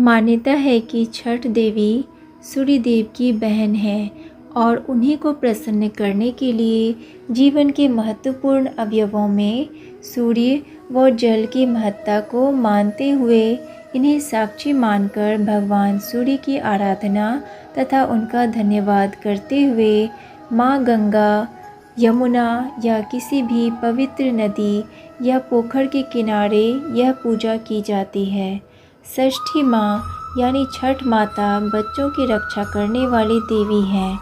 मान्यता है कि छठ देवी सूर्य देव की बहन है और उन्हीं को प्रसन्न करने के लिए जीवन के महत्वपूर्ण अवयवों में सूर्य व जल की महत्ता को मानते हुए इन्हें साक्षी मानकर भगवान सूर्य की आराधना तथा उनका धन्यवाद करते हुए माँ गंगा, यमुना या किसी भी पवित्र नदी या पोखर के किनारे यह पूजा की जाती है। षष्ठी माँ यानी छठ माता बच्चों की रक्षा करने वाली देवी हैं।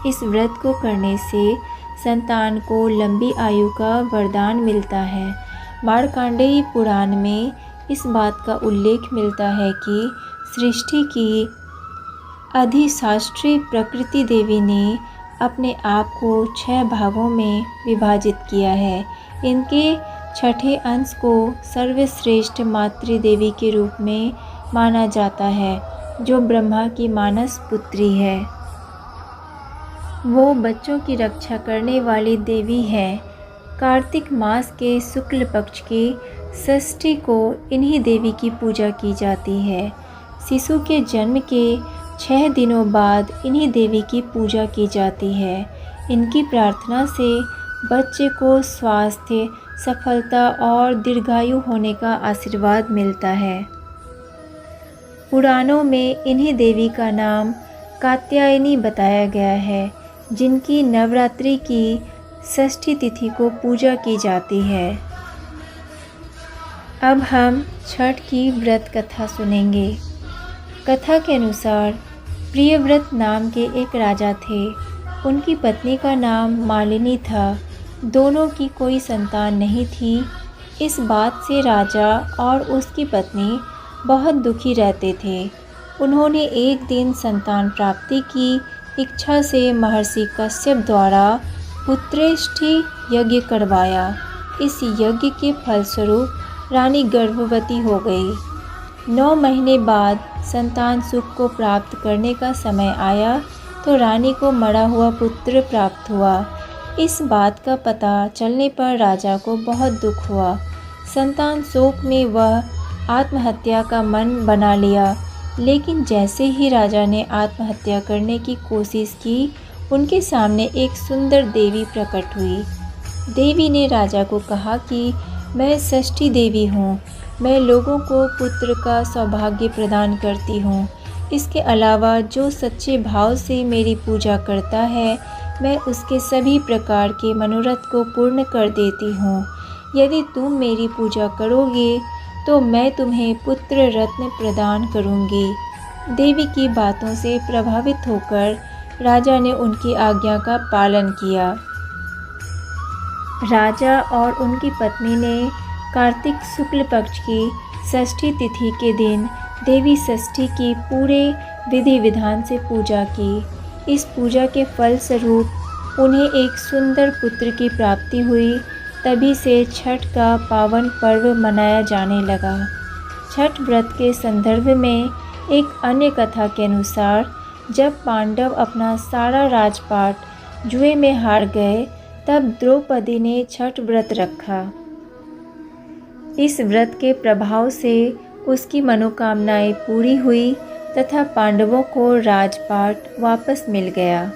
इस व्रत को करने से संतान को लंबी आयु का वरदान मिलता है। मार्कंडेय पुराण में इस बात का उल्लेख मिलता है कि सृष्टि की अधिष्ठात्री प्रकृति देवी ने अपने आप को 6 भागों में विभाजित किया है। इनके छठे अंश को सर्वश्रेष्ठ मातृदेवी के रूप में माना जाता है, जो ब्रह्मा की मानस पुत्री है। वो बच्चों की रक्षा करने वाली देवी है। कार्तिक मास के शुक्ल पक्ष की षष्ठी को इन्हीं देवी की पूजा की जाती है। शिशु के जन्म के 6 दिनों बाद इन्हीं देवी की पूजा की जाती है। इनकी प्रार्थना से बच्चे को स्वास्थ्य, सफलता और दीर्घायु होने का आशीर्वाद मिलता है। पुराणों में इन्हीं देवी का नाम कात्यायनी बताया गया है, जिनकी नवरात्रि की षष्ठी तिथि को पूजा की जाती है। अब हम छठ की व्रत कथा सुनेंगे। कथा के अनुसार प्रियव्रत नाम के एक राजा थे। उनकी पत्नी का नाम मालिनी था। दोनों की कोई संतान नहीं थी। इस बात से राजा और उसकी पत्नी बहुत दुखी रहते थे। उन्होंने एक दिन संतान प्राप्ति की इच्छा से महर्षि कश्यप द्वारा पुत्रेष्ठि यज्ञ करवाया। इस यज्ञ के फलस्वरूप रानी गर्भवती हो गई। 9 महीने बाद संतान सुख को प्राप्त करने का समय आया तो रानी को मरा हुआ पुत्र प्राप्त हुआ। इस बात का पता चलने पर राजा को बहुत दुख हुआ। संतान शोक में वह आत्महत्या का मन बना लिया, लेकिन जैसे ही राजा ने आत्महत्या करने की कोशिश की, उनके सामने एक सुंदर देवी प्रकट हुई। देवी ने राजा को कहा कि मैं षष्ठी देवी हूँ। मैं लोगों को पुत्र का सौभाग्य प्रदान करती हूँ। इसके अलावा जो सच्चे भाव से मेरी पूजा करता है, मैं उसके सभी प्रकार के मनोरथ को पूर्ण कर देती हूँ। यदि तुम मेरी पूजा करोगे तो मैं तुम्हें पुत्र रत्न प्रदान करूँगी। देवी की बातों से प्रभावित होकर राजा ने उनकी आज्ञा का पालन किया। राजा और उनकी पत्नी ने कार्तिक शुक्ल पक्ष की षष्ठी तिथि के दिन देवी षष्ठी की पूरे विधि विधान से पूजा की। इस पूजा के फलस्वरूप उन्हें एक सुंदर पुत्र की प्राप्ति हुई। तभी से छठ का पावन पर्व मनाया जाने लगा। छठ व्रत के संदर्भ में एक अन्य कथा के अनुसार जब पांडव अपना सारा राजपाट जुए में हार गए, तब द्रौपदी ने छठ व्रत रखा। इस व्रत के प्रभाव से उसकी मनोकामनाएं पूरी हुई तथा पांडवों को राजपाट वापस मिल गया।